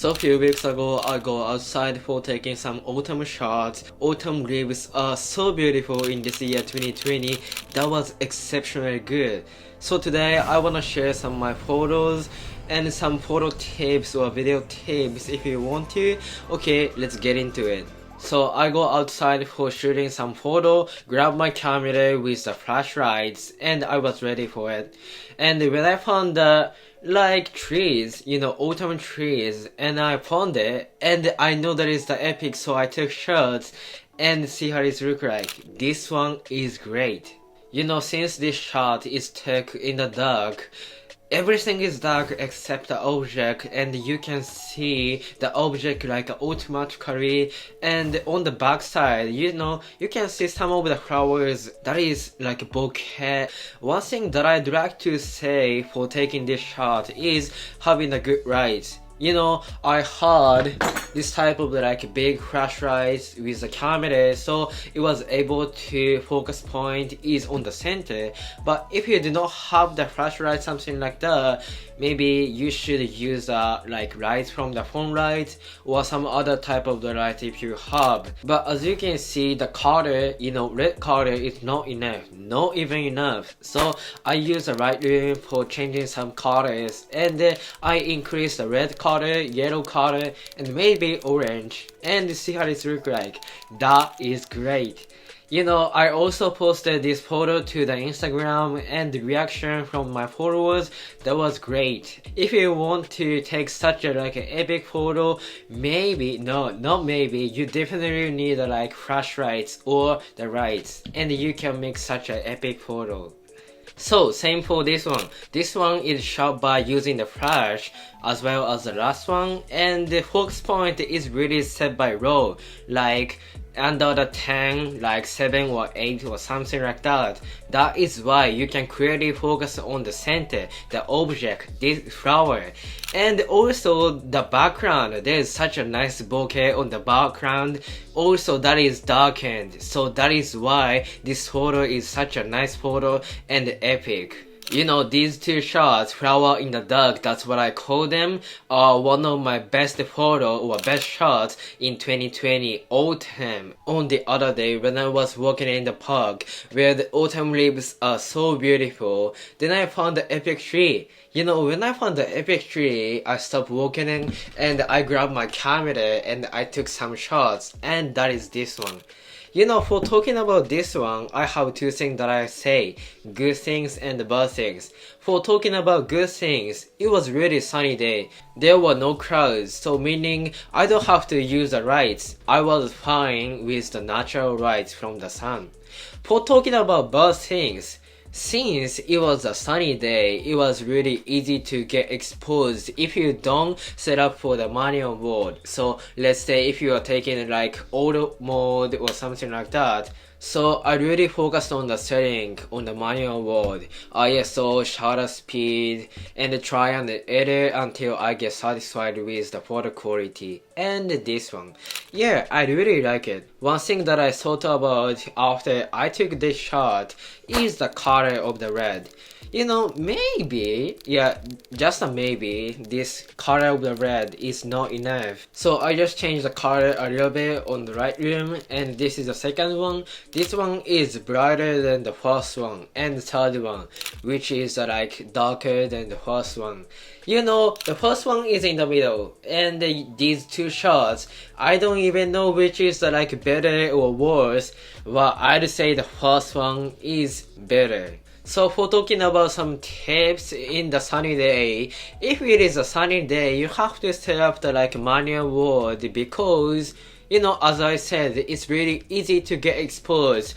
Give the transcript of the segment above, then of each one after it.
So a few weeks ago, I go outside for taking some autumn shots. Autumn leaves are so beautiful in this year 2020. That was exceptionally good. So today, I wanna share some of my photos and some photo tips or video tips if you want to. Okay, let's get into it. So I go outside for shooting some photo, grab my camera with the flashlights, and I was ready for it. And when I found the trees, autumn trees, and I found it, and I know that is the epic, so I took shots and see how it look like. This one is great. Since this shot is took in the dark, everything is dark except the object, and you can see the object like automatically, and on the back side, you can see some of the flowers that is like a bouquet. One thing that I'd like to say for taking this shot is having a good light. I had this type of big flashlights with the camera, so it was able to focus point is on the center. But if you do not have the flashlight, something like that, maybe you should use lights from the phone light or some other type of the light if you have. But as you can see, the color, red color is not enough, not even enough. So I use the Lightroom for changing some colors, and I increase the red color, yellow color, and maybe orange, and see how it looks like. That is great. I also posted this photo to the Instagram, and the reaction from my followers, that was great. If you want to take such an epic photo, maybe, no, not maybe, you definitely need flashlights or the lights, and you can make such an epic photo. So same for this one. This one is shot by using the flash as well as the last one, and the focus point is really set by RAW, under the 10, 7 or 8 or something like that. That is why you can clearly focus on the center, the object, this flower. And also the background, there is such a nice bouquet on the background. Also that is darkened, so that is why this photo is such a nice photo and epic. These two shots, flower in the dark, that's what I call them, are one of my best photo or best shots in 2020 autumn. On the other day when I was walking in the park where the autumn leaves are so beautiful, then I found the epic tree. When I found the epic tree, I stopped walking and I grabbed my camera and I took some shots, and that is this one. For talking about this one, I have two things that I say, good things and bad things. For talking about good things, it was really sunny day. There were no clouds, so meaning I don't have to use the lights. I was fine with the natural lights from the sun. For talking about bad things, since it was a sunny day, it was really easy to get exposed if you don't set up for the manual mode. So let's say if you are taking auto mode or something like that. So I really focused on the setting on the manual mode, ISO, shutter speed, and try and edit until I get satisfied with the photo quality. And this one, yeah, I really like it. One thing that I thought about after I took this shot is the color of the red. Maybe, yeah, just a maybe, this color of the red is not enough. So I just changed the color a little bit on the Lightroom, and this is the second one. This one is brighter than the first one, and the third one, which is darker than the first one. The first one is in the middle, and these two shots, I don't even know which is better or worse, but I'd say the first one is better. So for talking about some tips in the sunny day, if it is a sunny day, you have to set up the manual mode because, as I said, it's really easy to get exposed.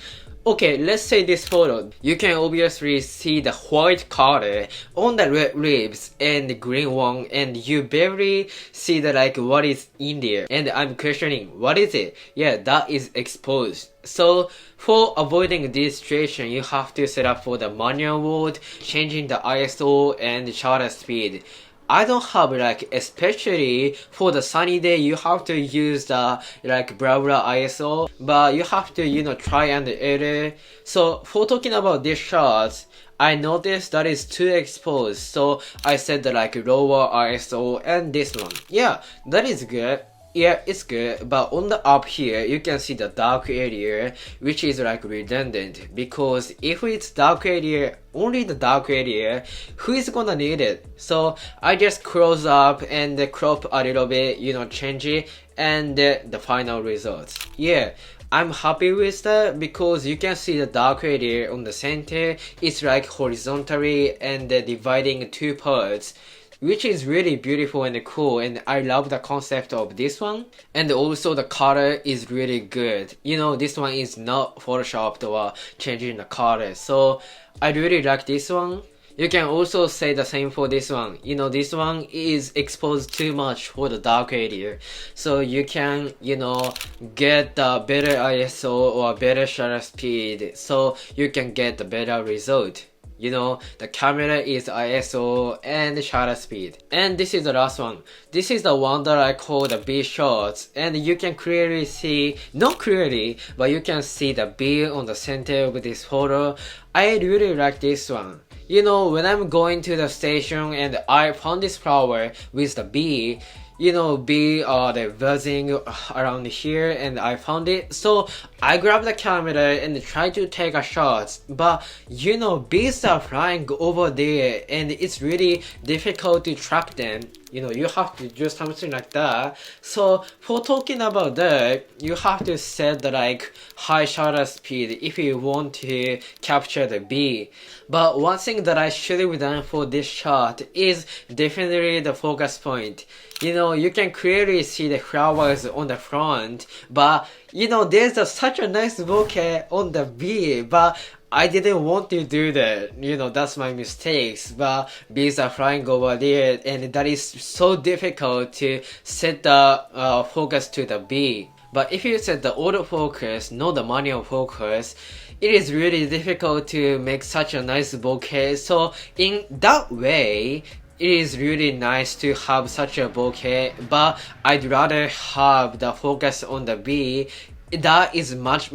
Okay, let's say this photo. You can obviously see the white color on the red leaves and the green one, and you barely see the what is in there. And I'm questioning, what is it? Yeah, that is exposed. So for avoiding this situation, you have to set up for the manual mode, changing the ISO and shutter speed. I don't have like, especially for the sunny day, you have to use the like blah blah ISO, but you have to, you know, try and error. So for talking about this shot, I noticed that is too exposed, so I set the like lower ISO and this one. Yeah, that is good. Yeah, it's good, but on the up here, you can see the dark area, which is like redundant, because if it's dark area, only the dark area, who is gonna need it? So I just close up and crop a little bit, you know, change it, and the final results. Yeah, I'm happy with that because you can see the dark area on the center. It's like horizontally and dividing two parts, which is really beautiful and cool, and I love the concept of this one. And also the color is really good. You know, this one is not photoshopped or changing the color, so I really like this one. You can also say the same for this one. You know, this one is exposed too much for the dark area, so you can, you know, get the better ISO or better shutter speed, so you can get the better result. You know, the camera is ISO and shutter speed. And this is the last one. This is the one that I call the B shots, and you can clearly see, not clearly, but you can see the B on the center of this photo. I really like this one. You know, when I'm going to the station and I found this flower with the bee, you know, bee are the buzzing around here, and I found it. So I grabbed the camera and tried to take a shot, but you know, bees are flying over there and it's really difficult to track them. You know, you have to do something like that. So for talking about that, you have to set the like high shutter speed if you want to capture the bee. But one thing that I should have done for this shot is definitely the focus point. You know, you can clearly see the flowers on the front, but you know, there's such a nice bouquet on the bee, but I didn't want to do that. You know, that's my mistakes, but bees are flying over there, and that is so difficult to set the focus to the bee. But if you set the autofocus, not the manual focus, it is really difficult to make such a nice bouquet. So in that way, it is really nice to have such a bouquet, but I'd rather have the focus on the bee. That is much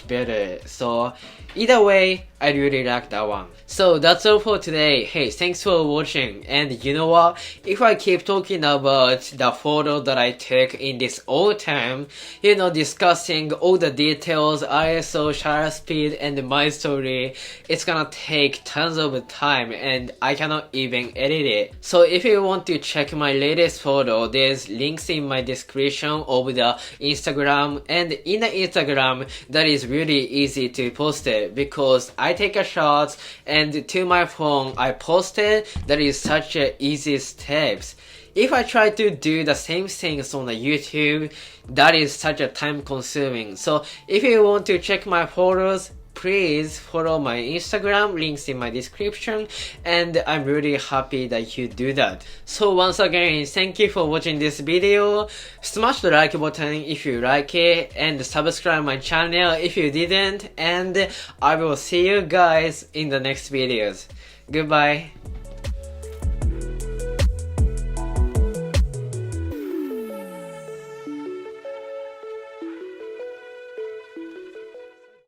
better. So either way, I really like that one. So that's all for today. Hey, thanks for watching. And you know what? If I keep talking about the photo that I took in this autumn, you know, discussing all the details, ISO, shutter speed, and my story, it's gonna take tons of time and I cannot even edit it. So if you want to check my latest photo, there's links in my description of the Instagram, and in the Instagram, that is really easy to post it because I take a shot and to my phone I post it. That is such a easy steps. If I try to do the same things on the YouTube, that is such a time consuming. So if you want to check my photos, please follow my Instagram, links in my description, and I'm really happy that you do that. So once again, thank you for watching this video. Smash the like button if you like it, and subscribe my channel if you didn't, and I will see you guys in the next videos. Goodbye.